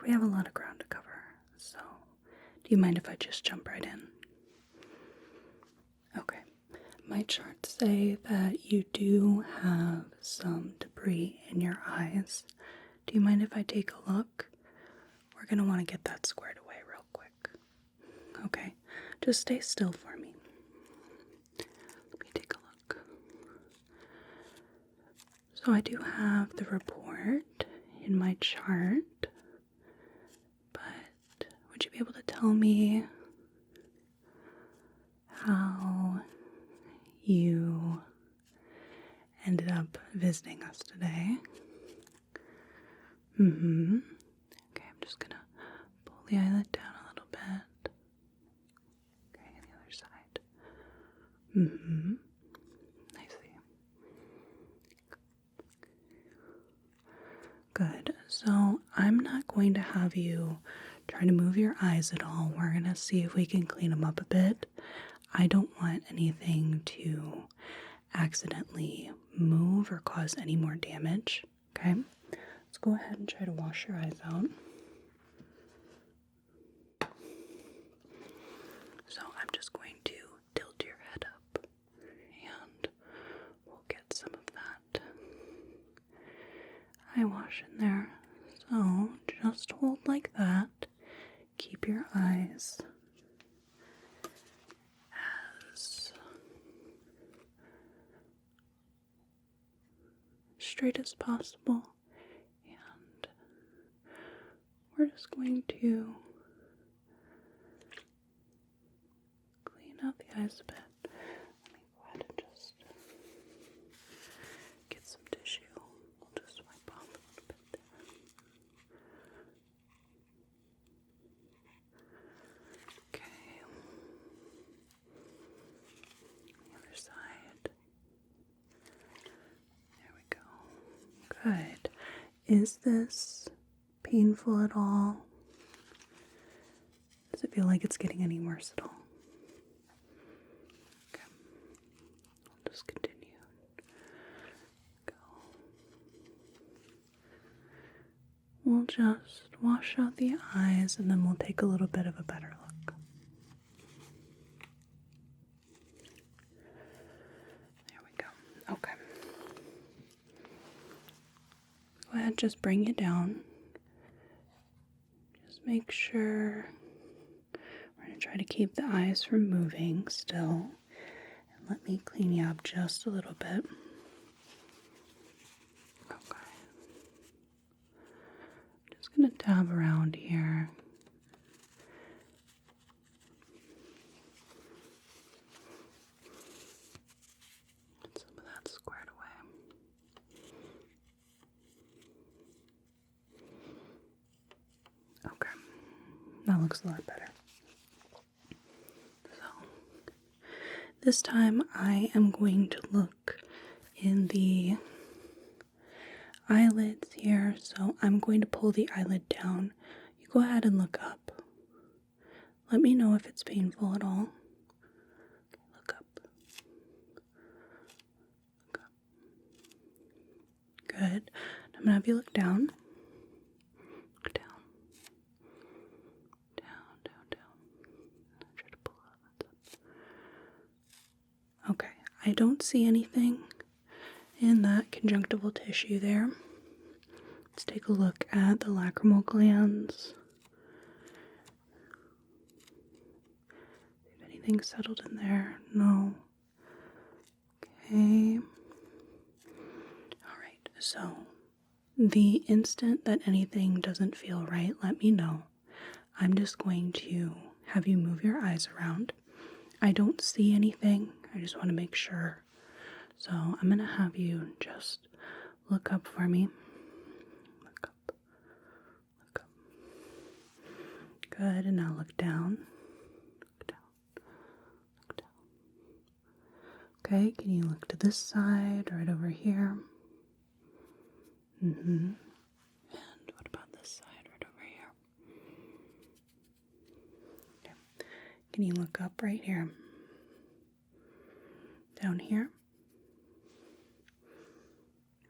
we have a lot of ground to cover, so do you mind if I just jump right in? Okay. My charts say that you do have some debris in your eyes. Do you mind if I take a look? We're going to want to get that squared away real quick. Okay, just stay still for me. Let me take a look. So I do have the report in my chart, but would you be able to tell me how you ended up visiting us today? Okay, I'm just gonna pull the eyelid down a little bit. Okay, the other side. I see. Good. So I'm not going to have you try to move your eyes at all. We're gonna see if we can clean them up a bit. I don't want anything to accidentally move or cause any more damage. Okay? Let's go ahead and try to wash your eyes out. So I'm just going to tilt your head up and we'll get some of that eye wash in there. So just hold like that. Keep your eyes as straight as possible. And we're just going to clean out the eyes a bit. Let me go ahead and just get some tissue. We'll just wipe off a little bit there. Okay. The other side. There we go. Good. Is this painful at all? Does it feel like it's getting any worse at all? Okay. I'll just continue. Go. We'll just wash out the eyes and then we'll take a little bit of a better look. There we go. Okay. Go ahead, just bring it down. Just make sure. We're going to try to keep the eyes from moving still. And let me clean you up just a little bit. Okay. Just going to dab around here. Get some of that squared away. Okay. That looks a lot better. This time I am going to look in the eyelids here, so I'm going to pull the eyelid down. You go ahead and look up. Let me know if it's painful at all. Look up. Look up. Good. I'm going to have you look down. Look down. Down, down, down. Try to pull up. Okay, I don't see anything in that conjunctival tissue there. Let's take a look at the lacrimal glands. If anything settled in there, no. Okay. Alright, so the instant that anything doesn't feel right, let me know. I'm just going to have you move your eyes around. I don't see anything. I just want to make sure. So I'm going to have you just look up for me. Look up. Look up. Good. And now look down. Look down. Look down. Okay. Can you look to this side, right over here? And what about this side, right over here? Okay. Can you look up right here? Down here?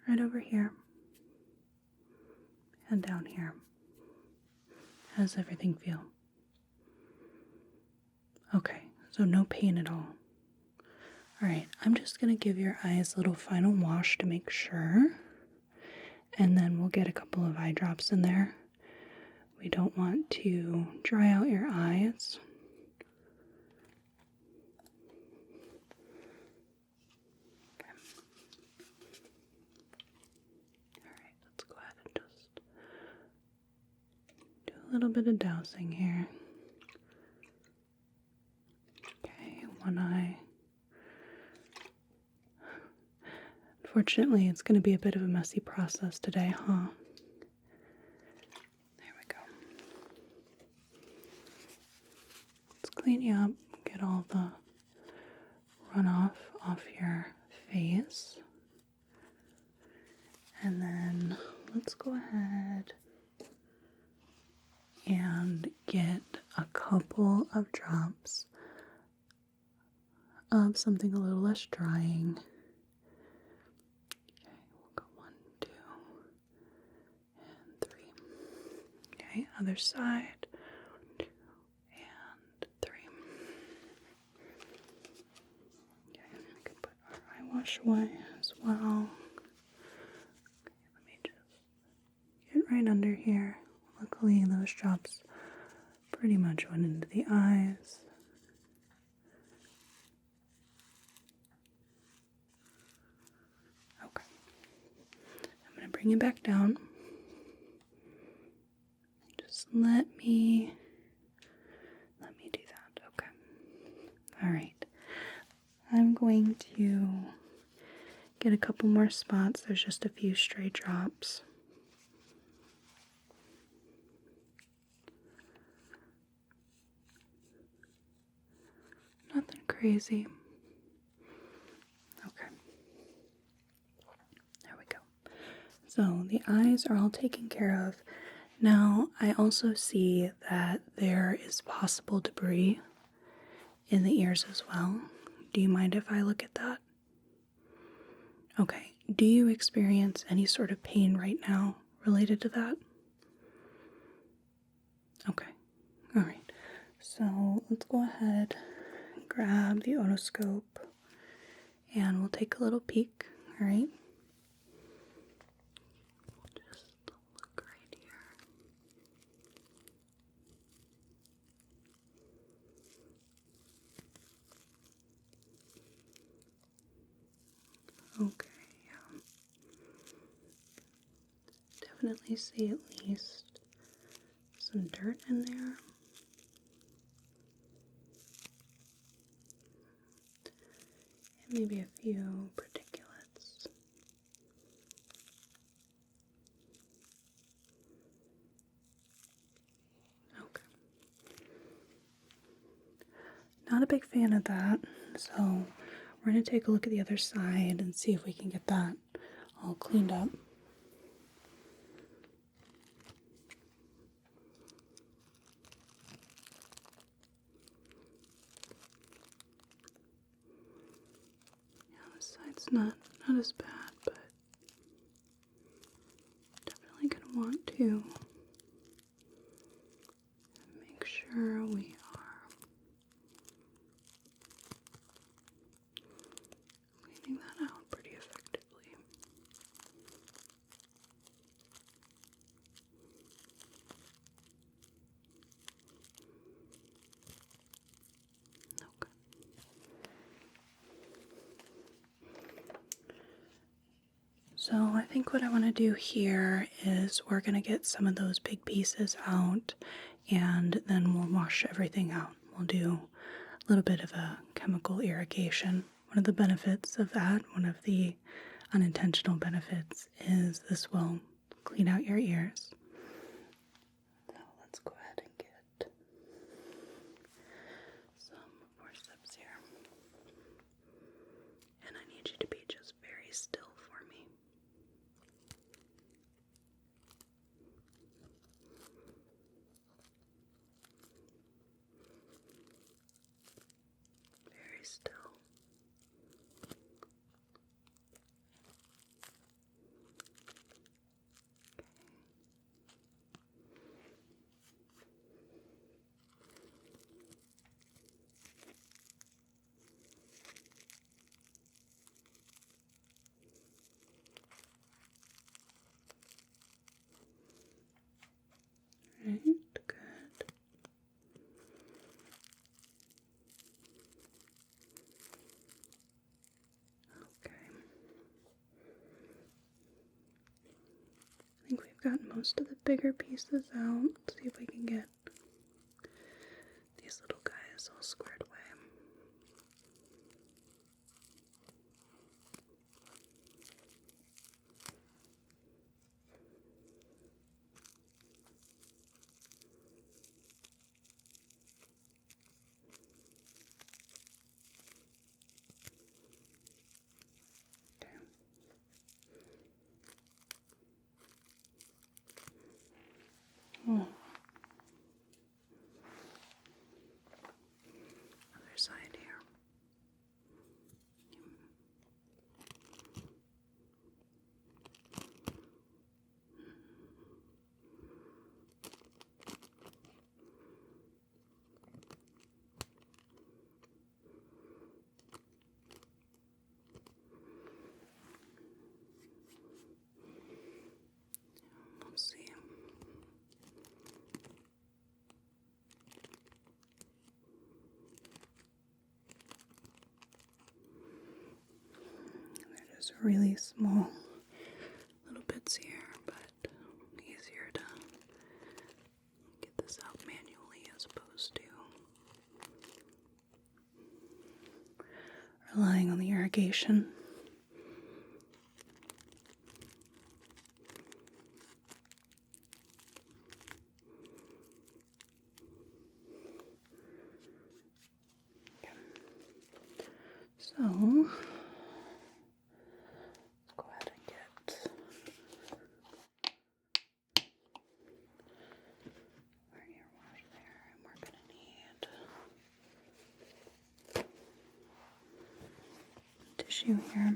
Right over here? And down here? How does everything feel? Okay, so no pain at all. Alright, I'm just going to give your eyes a little final wash to make sure. And then we'll get a couple of eye drops in there. We don't want to dry out your eyes. Okay. Alright, let's go ahead and just do a little bit of dousing here. Okay, one eye. Unfortunately, it's going to be a bit of a messy process today, huh? There we go. Let's clean you up, get all the runoff off your face. And then let's go ahead and get a couple of drops of something a little less drying. Okay, we'll go 1, 2, and 3. Okay, other side. 1, 2, and 3. Okay, we can put our eye wash away as well. Okay, let me just get right under here. Luckily, those drops pretty much went into the eyes. Okay. I'm going to bring it back down. Just let me do that. Okay. All right. I'm going to get a couple more spots. There's just a few stray drops. Nothing crazy. Okay. There we go. So the eyes are all taken care of. Now, I also see that there is possible debris in the ears as well. Do you mind if I look at that? Okay. Do you experience any sort of pain right now related to that? Okay. All right. So let's go ahead and grab the otoscope and we'll take a little peek. All right. Just look right here. Okay, yeah. Definitely see at least some dirt in there. And maybe a few particulates. Okay. Not a big fan of that, so we're going to take a look at the other side and see if we can get that all cleaned up. Yeah, this side's not as bad, but definitely going to want to make sure we are cleaning that out pretty effectively. Okay. So I think what I want to do here is we're going to get some of those big pieces out and then we'll wash everything out. We'll do a little bit of a chemical irrigation. One of the benefits of that, one of the unintentional benefits, is this will clean out your ears. So let's go ahead and get some forceps here. And I need you to be just very still for me. Very still. got most of the bigger pieces out. Let's see if we can get these little guys all squared away. Oh. Other side here. Let's see. They're just really small little bits here, but easier to get this out manually as opposed to relying on the irrigation. So, let's go ahead and get our ear wash there, and we're going to need tissue here.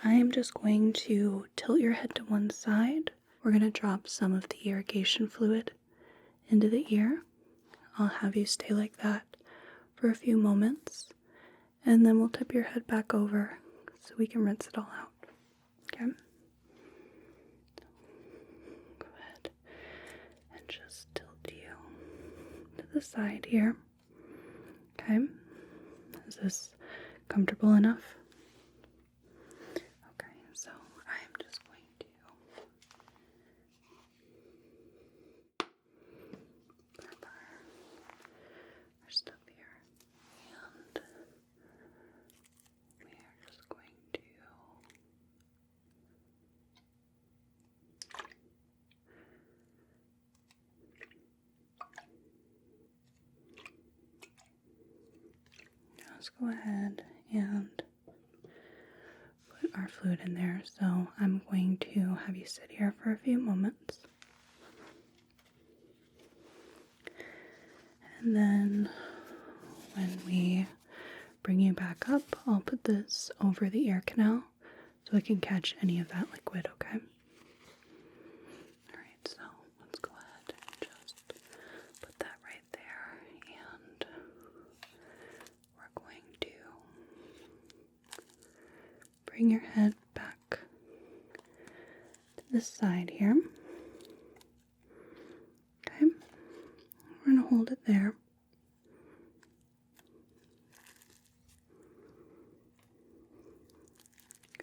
I am just going to tilt your head to one side. We're going to drop some of the irrigation fluid into the ear. I'll have you stay like that for a few moments, and then we'll tip your head back over so we can rinse it all out. Okay? Go ahead and just tilt you to the side here. Okay? Is this comfortable enough? Okay, so I am just going to grab our stuff here, and we are just going to just go ahead and put our fluid in there. So I'm going to have you sit here for a few moments. And then when we bring you back up, I'll put this over the ear canal so it can catch any of that liquid, okay? Alright, so let's go ahead and just put that right there, and we're going to bring your head back to this side here. Okay, we're going to hold it there.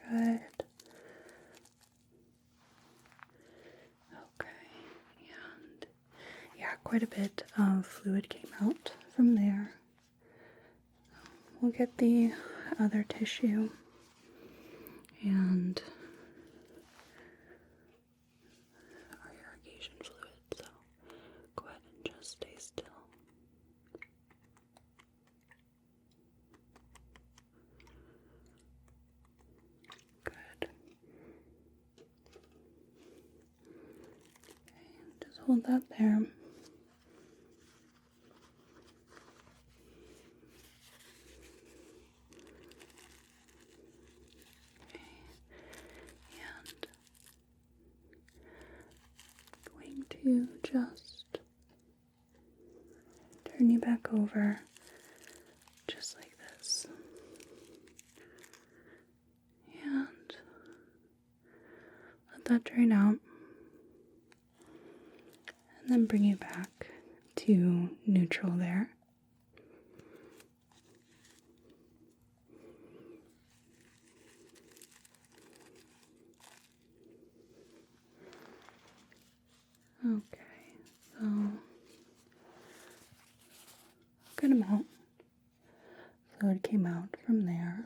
Good. Okay, and yeah, quite a bit of fluid came out from there. We'll get the other tissue and our irrigation fluid, so go ahead and just stay still. Good. Okay, just hold that there. To just turn you back over just like this, and let that drain out, and then bring you back to neutral there. Okay, so good amount. Fluid came out from there.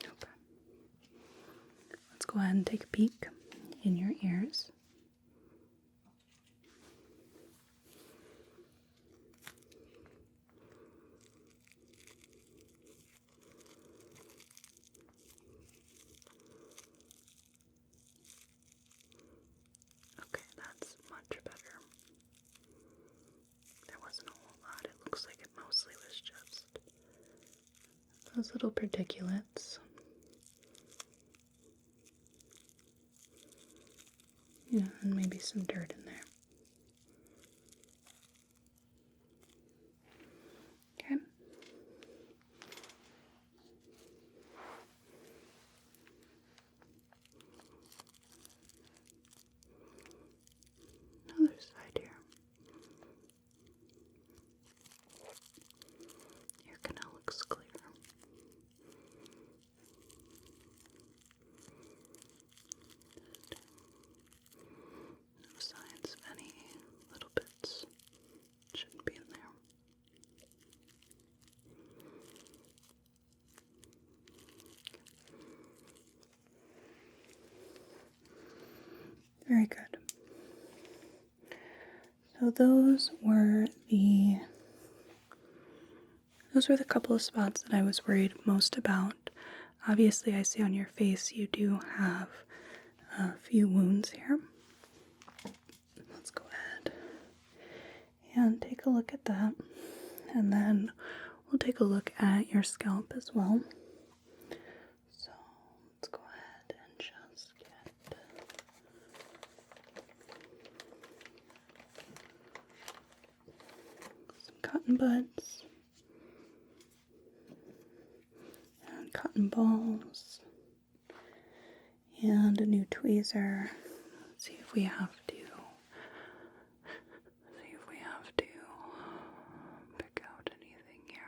Okay. Let's go ahead and take a peek in your ears. Okay, that's much better. There wasn't a whole lot. It looks like it mostly was just those little particulates. Yeah, and maybe some dirt in there. Okay. Other side here. Your canal looks clear. No signs of any little bits. Shouldn't be in there. Very good. So those were the couple of spots that I was worried most about. Obviously, I see on your face you do have a few wounds here. Let's go ahead and take a look at that. And then we'll take a look at your scalp as well. So let's go ahead and just get some cotton buds and cotton balls and a new tweezer. Let's see if we have to pick out anything here.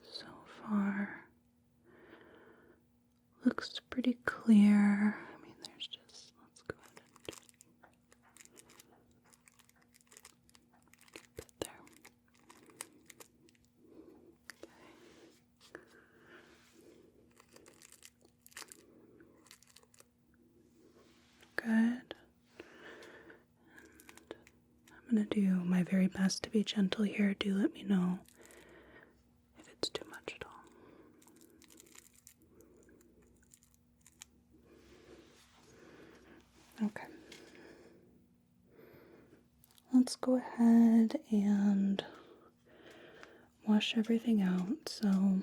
So far, looks pretty clear. I mean, there's just, let's go ahead and keep it there. Good. And I'm going to do my very best to be gentle here. Do let me know if it's too much at all. Okay. Let's go ahead and wash everything out. So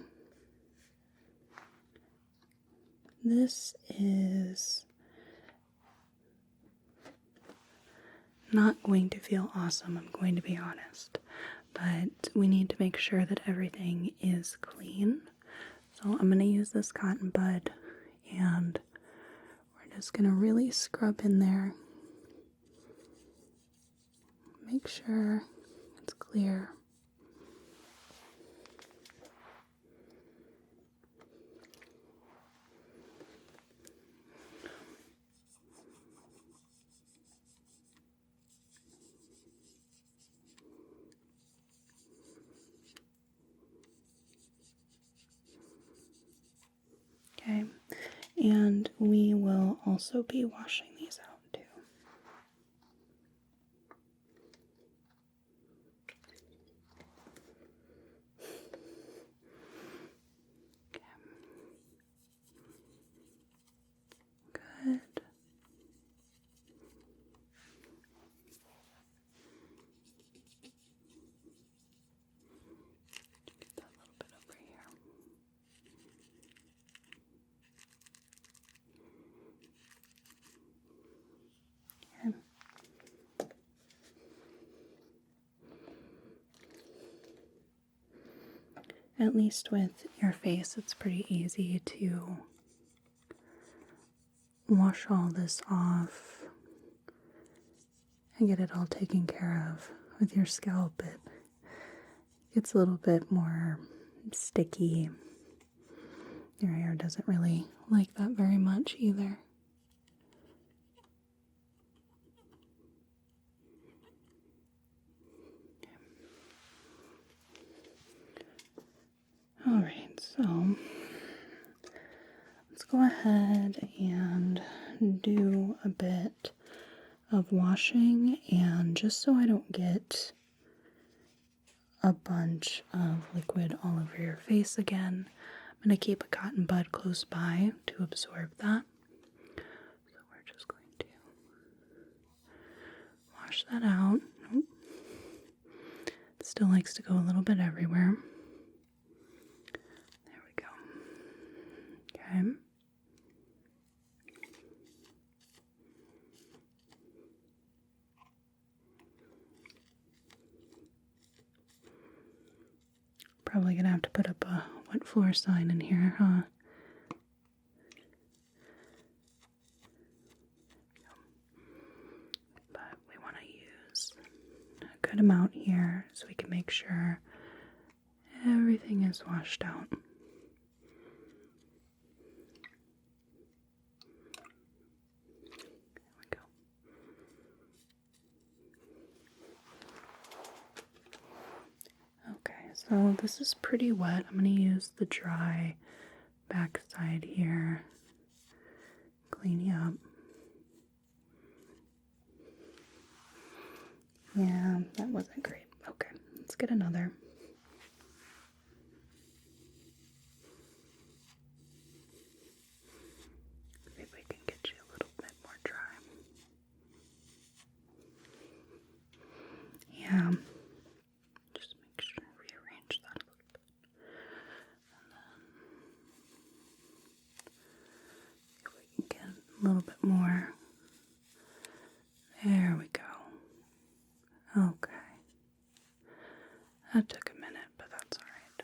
this is not going to feel awesome, I'm going to be honest. But we need to make sure that everything is clean. So I'm going to use this cotton bud and we're just going to really scrub in there. Make sure it's clear. Okay, and we will also be washing these out too. Okay. Good. Get that little bit over here. Okay. At least with your face, it's pretty easy to wash all this off and get it all taken care of. With your scalp, it It's a little bit more sticky. Your hair doesn't really like that very much either. Alright, so let's go ahead and do a bit of washing, and just so I don't get a bunch of liquid all over your face again, I'm going to keep a cotton bud close by to absorb that. So we're just going to wash that out. Nope. It still likes to go a little bit everywhere. There we go. Okay. Probably gonna have to put up a wet floor sign in here, huh? But we want to use a good amount here so we can make sure everything is washed out. There we go. Okay, so this is pretty wet. I'm going to use the dry back side here. Clean you up. Yeah, that wasn't great. Okay, let's get another. See if we can get you a little bit more dry. Yeah, just make sure rearrange that a little bit. And then see if we can get a little bit more. There we go. Okay. That took a minute, but that's alright.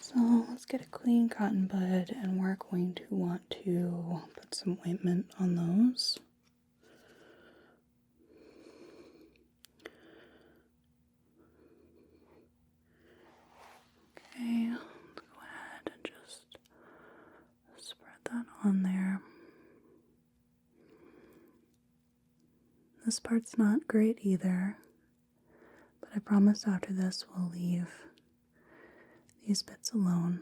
So let's get a clean cotton bud, and we're going to want to put some ointment on those. Okay, let's go ahead and just spread that on there. This part's not great either, but I promise after this we'll leave these bits alone.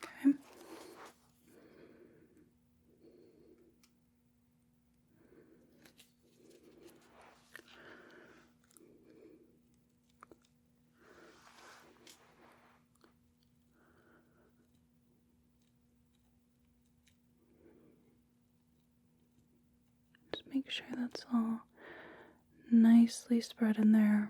Okay. Just make sure that's all nicely spread in there.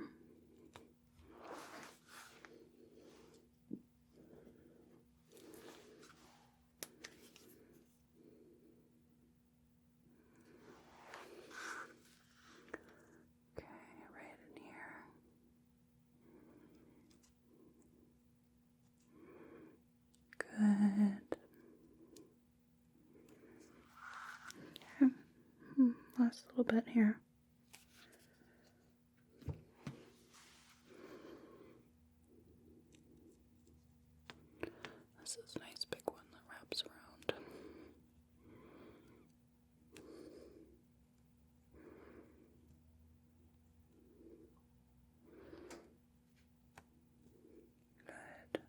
Okay, right in here. Good. Okay. Last little bit here. This is a nice big one that wraps around. Good.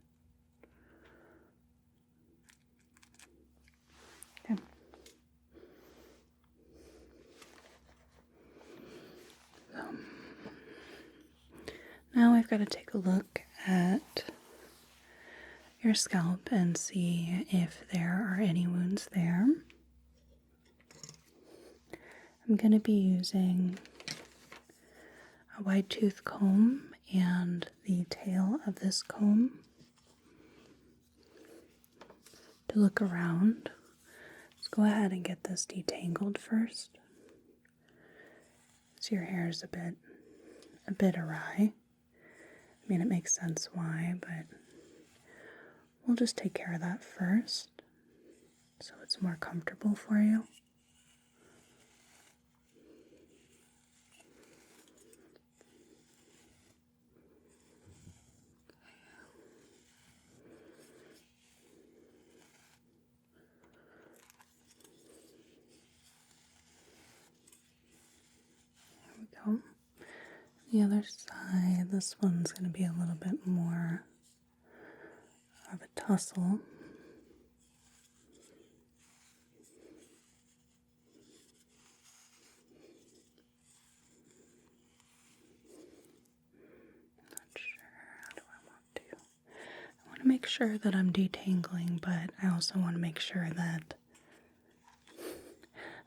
Okay. So now we've got to take a look at your scalp and see if there are any wounds there. I'm going to be using a wide tooth comb and the tail of this comb to look around. Let's go ahead and get this detangled first. So your hair is a bit awry. I mean, it makes sense why, but we'll just take care of that first. so it's more comfortable for you. There we go. The other side, this one's going to be a little bit more of a tussle. I want to make sure that I'm detangling, but I also want to make sure that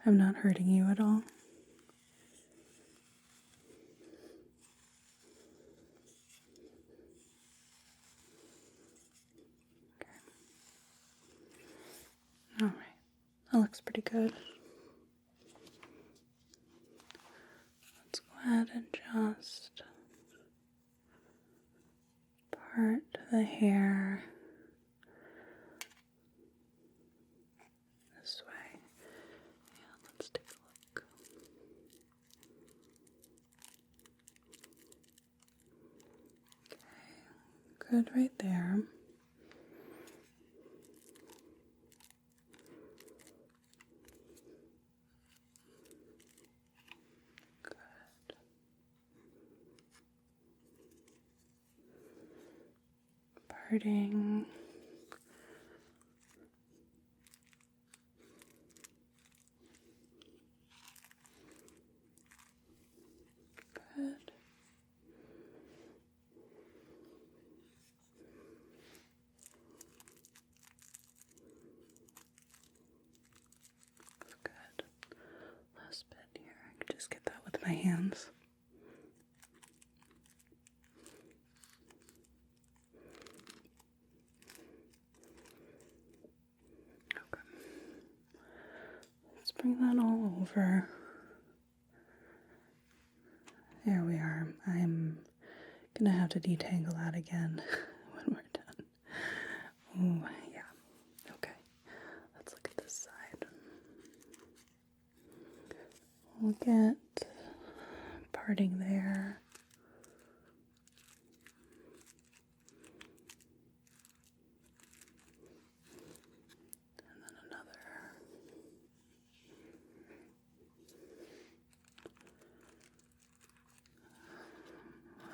I'm not hurting you at all. Okay. All right, that looks pretty good. Let's go ahead and just part the hair this way. Yeah, let's take a look. Okay, good right there. Good. Parting. Good. Good. Last bit here. I can just get that with my hands. Okay. Let's bring that all over. There we are. I'm gonna have to detangle that again when we're done. Oh, yeah. Okay. Let's look at this side. We'll get parting there. And then another.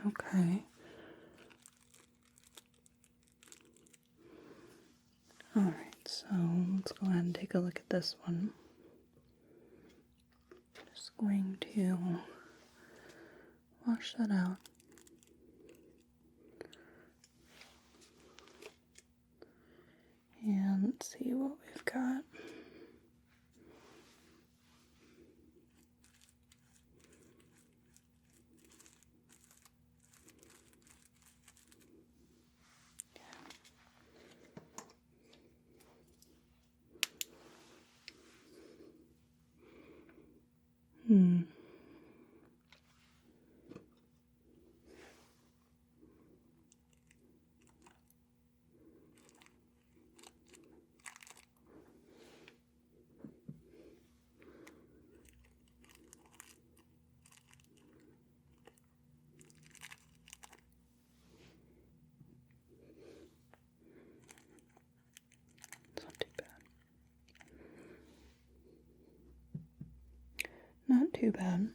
Okay. Alright, so let's go ahead and take a look at this one. Just going to wash that out. And let's see what we've got. Not too bad.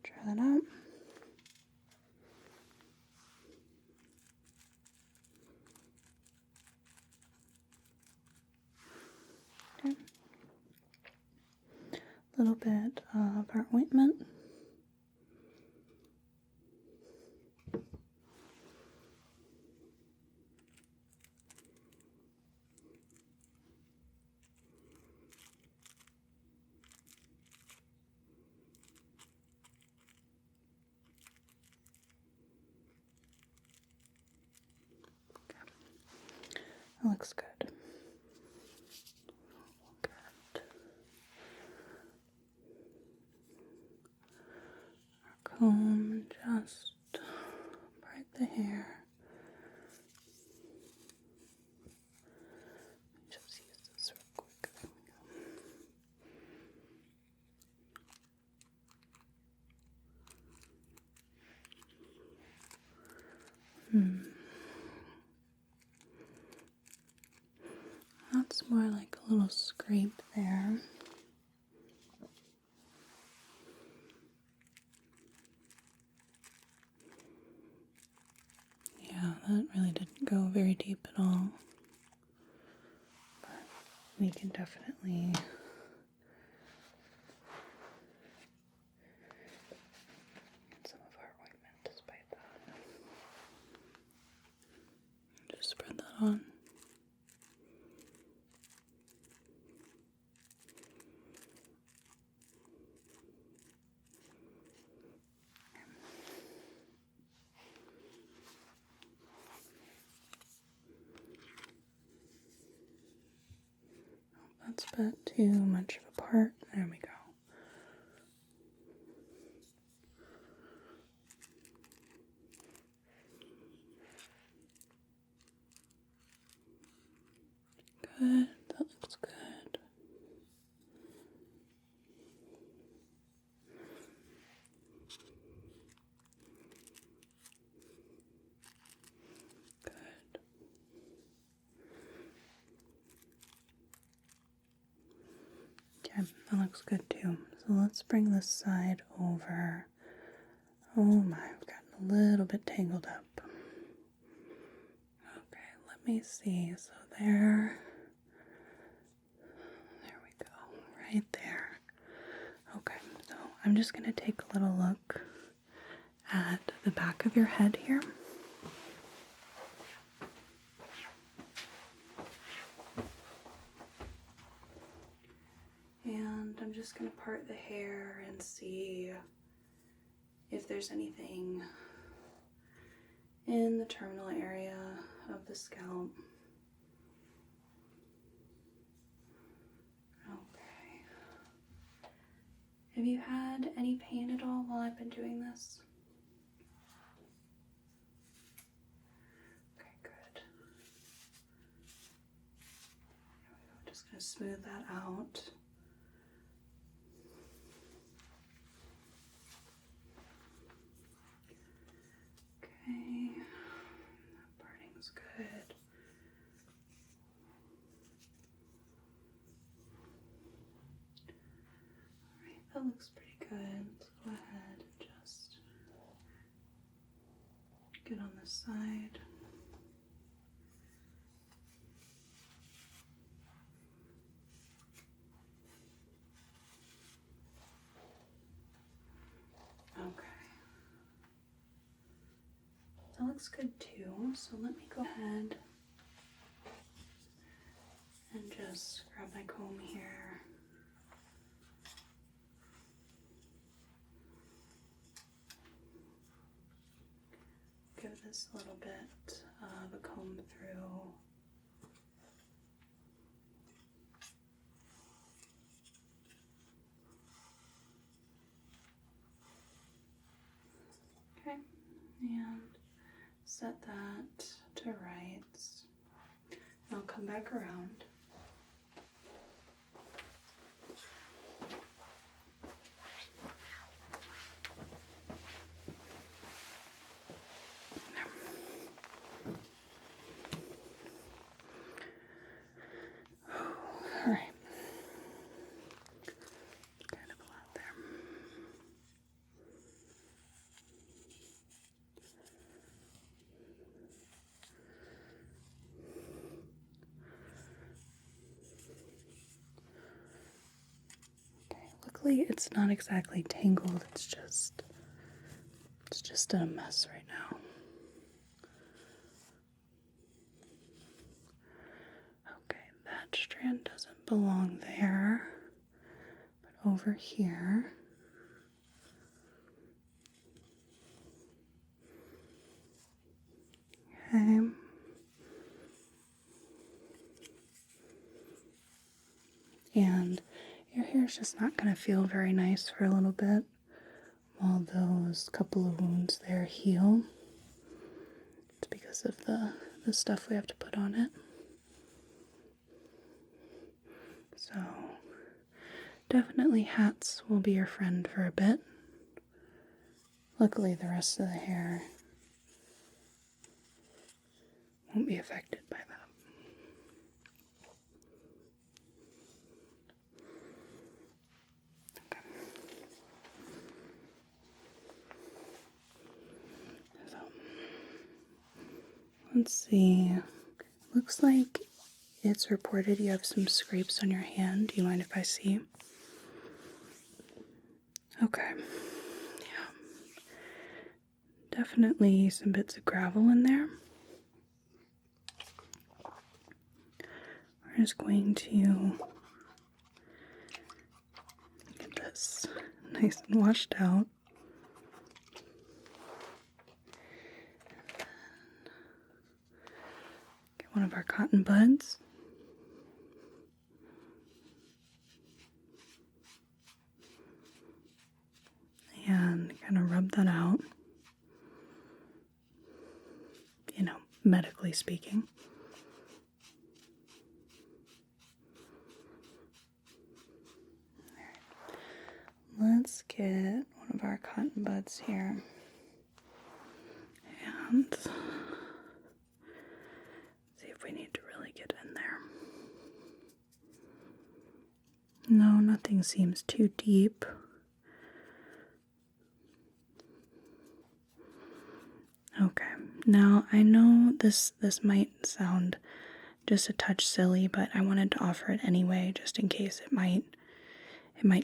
Try that out. Okay. A little bit of our ointment. That looks good. comb and just part the hair. Just use this real quick. There we go. That's more like a little scrape there. Yeah, that really didn't go very deep at all. But we can definitely get some of our ointment despite that. Just spread that on. That's a bit too much of a part. There we go. Good, that looks good. Good. Okay, that looks good too. So let's bring this side over. Oh my, I've gotten a little bit tangled up. Okay, let me see. So there we go, right there. Okay, so I'm just going to take a little look at the back of your head here. And I'm just going to part the hair and see if there's anything in the terminal area of the scalp. Okay. Have you had any pain at all while I've been doing this? Okay, good. I'm just going to smooth that out. Okay, that parting's good. Alright, that looks pretty good. Let's go ahead and just get on this side. Okay. That looks good too, so let me go ahead and just grab my comb here. Give this a little bit of a comb through. Okay, and set that to rights. I'll come back around. All right. Kind of a lot there. Okay, luckily it's not exactly tangled, it's just a mess right now. Okay, that strand doesn't belong there, but over here. Okay. And your hair's just not going to feel very nice for a little bit, while those couple of wounds there heal. It's because of the stuff we have to put on it. So definitely hats will be your friend for a bit. Luckily the rest of the hair won't be affected by that. Let's see. Looks like it's reported you have some scrapes on your hand. Do you mind if I see? Okay. Yeah. Definitely some bits of gravel in there. We're just going to get this nice and washed out. One of our cotton buds. And kind of rub that out. You know, medically speaking. Alright. Let's get one of our cotton buds here. And see if we need to really get in there. No, nothing seems too deep. Okay, now I know this might sound just a touch silly, but I wanted to offer it anyway, just in case it might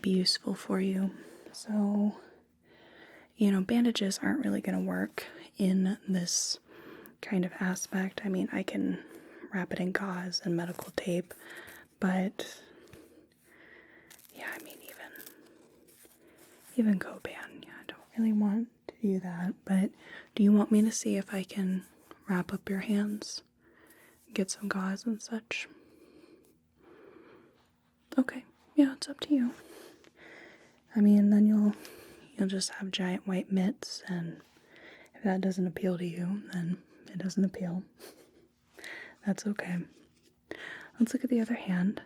be useful for you. So, you know, bandages aren't really going to work in this kind of aspect. I mean, I can wrap it in gauze and medical tape, but yeah, I mean, even Copan, yeah, I don't really want to do that. But do you want me to see if I can wrap up your hands, get some gauze and such? Okay, yeah, it's up to you. I mean, then you'll just have giant white mitts, and if that doesn't appeal to you, then it doesn't appeal. That's okay. Let's look at the other hand.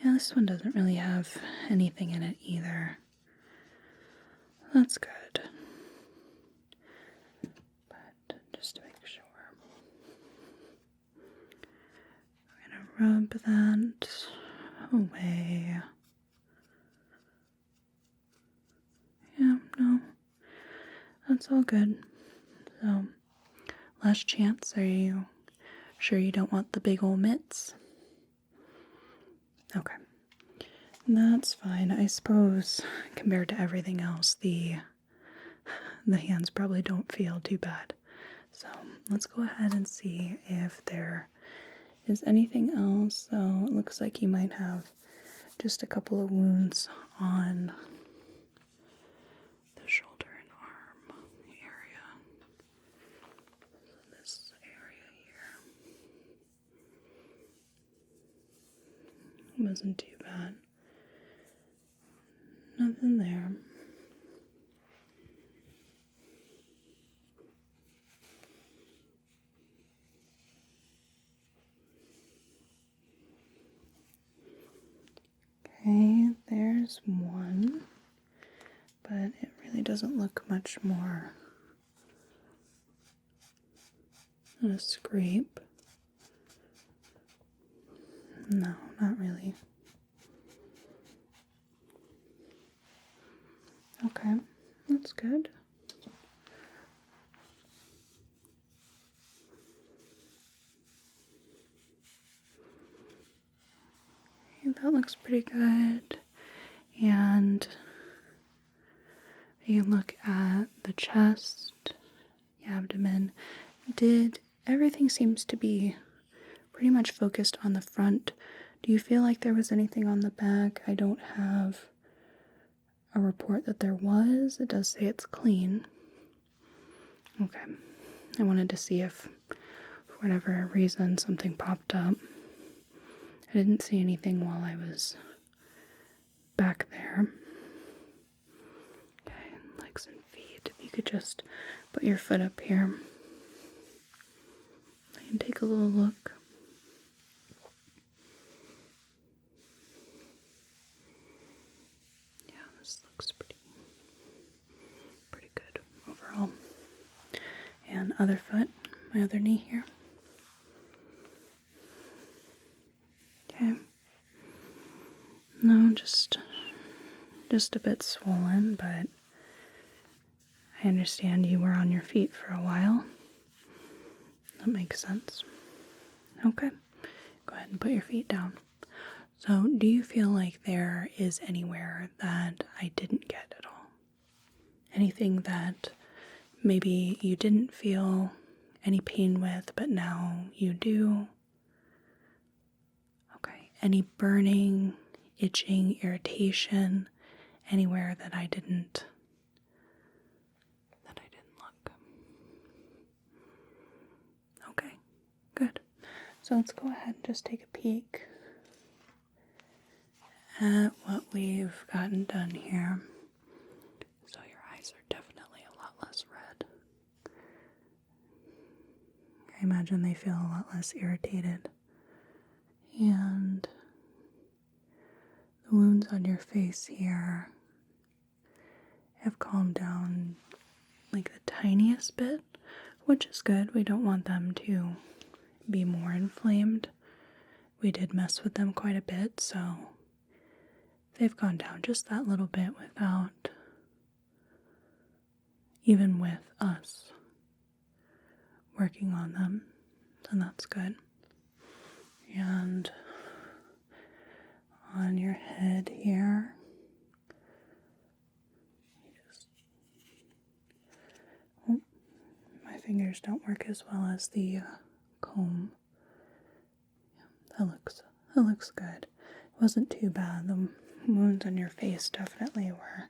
Yeah, this one doesn't really have anything in it either. That's good. But just to make sure, I'm gonna rub that away. Yeah, no, that's all good. So, last chance, are you sure you don't want the big old mitts? Okay. That's fine. I suppose compared to everything else, the hands probably don't feel too bad. So let's go ahead and see if there is anything else. So it looks like you might have just a couple of wounds on the shoulder and arm area. This area here wasn't too bad. Nothing there. Okay, there's one, but it really doesn't look much more than a scrape. No, not really. Okay, that's good. Okay, that looks pretty good. And you look at the chest, the abdomen. Everything seems to be pretty much focused on the front Do you feel like there was anything on the back? I don't have a report that there was. It does say it's clean. Okay. I wanted to see if, for whatever reason, something popped up. I didn't see anything while I was back there. Okay, legs and feet. If you could just put your foot up here. I can take a little look. Yeah, this looks pretty good overall. And other foot, my other knee here. Okay. No, just a bit swollen, but I understand you were on your feet for a while. That makes sense. Okay. Go ahead and put your feet down. So, do you feel like there is anywhere that I didn't get at all? Anything that maybe you didn't feel any pain with, but now you do? Okay. Any burning, itching, irritation, anywhere that I didn't look? Okay, good. So let's go ahead and just take a peek at what we've gotten done here. So your eyes are definitely a lot less red. I imagine they feel a lot less irritated. And the wounds on your face here have calmed down like the tiniest bit, which is good. We don't want them to be more inflamed. We did mess with them quite a bit, so they've gone down just that little bit without, even with us working on them, and that's good. And on your head here, my fingers don't work as well as the comb. Yeah, that looks good. It wasn't too bad. The wounds on your face definitely were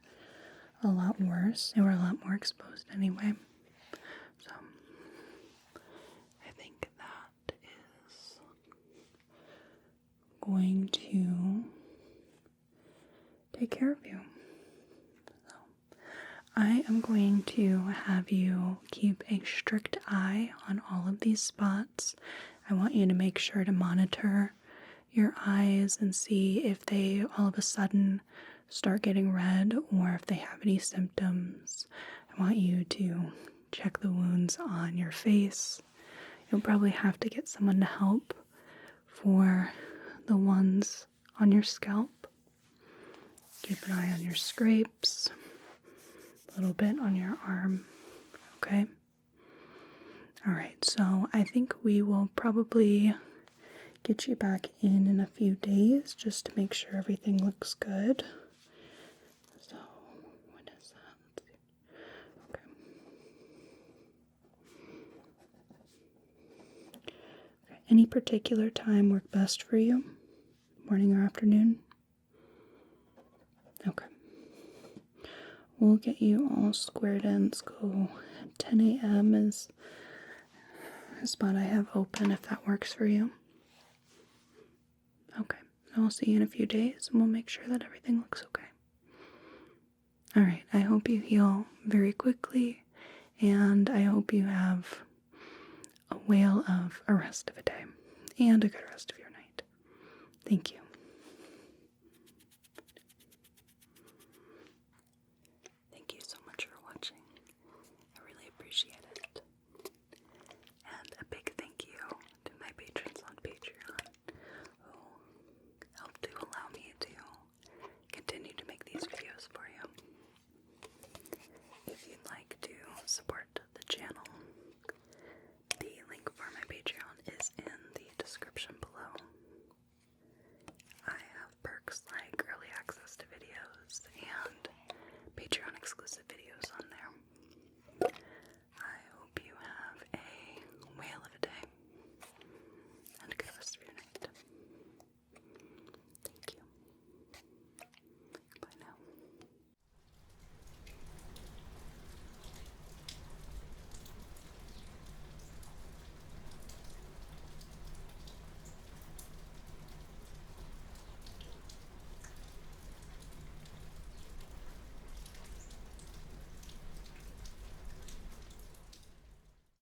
a lot worse. They were a lot more exposed anyway. So I think that is going to take care of you. So I am going to have you keep a strict eye on all of these spots. I want you to make sure to monitor your eyes and see if they all of a sudden start getting red or if they have any symptoms. I want you to check the wounds on your face. You'll probably have to get someone to help for the ones on your scalp. Keep an eye on your scrapes, a little bit on your arm, okay? Alright, so I think we will probably get you back in a few days just to make sure everything looks good. So, when is that? Okay. Any particular time work best for you? Morning or afternoon? Okay. We'll get you all squared in. Let's go 10 a.m. is a spot I have open if that works for you. Okay. I'll see you in a few days and we'll make sure that everything looks okay. Alright, I hope you heal very quickly and I hope you have a whale of a rest of a day and a good rest of your night. Thank you.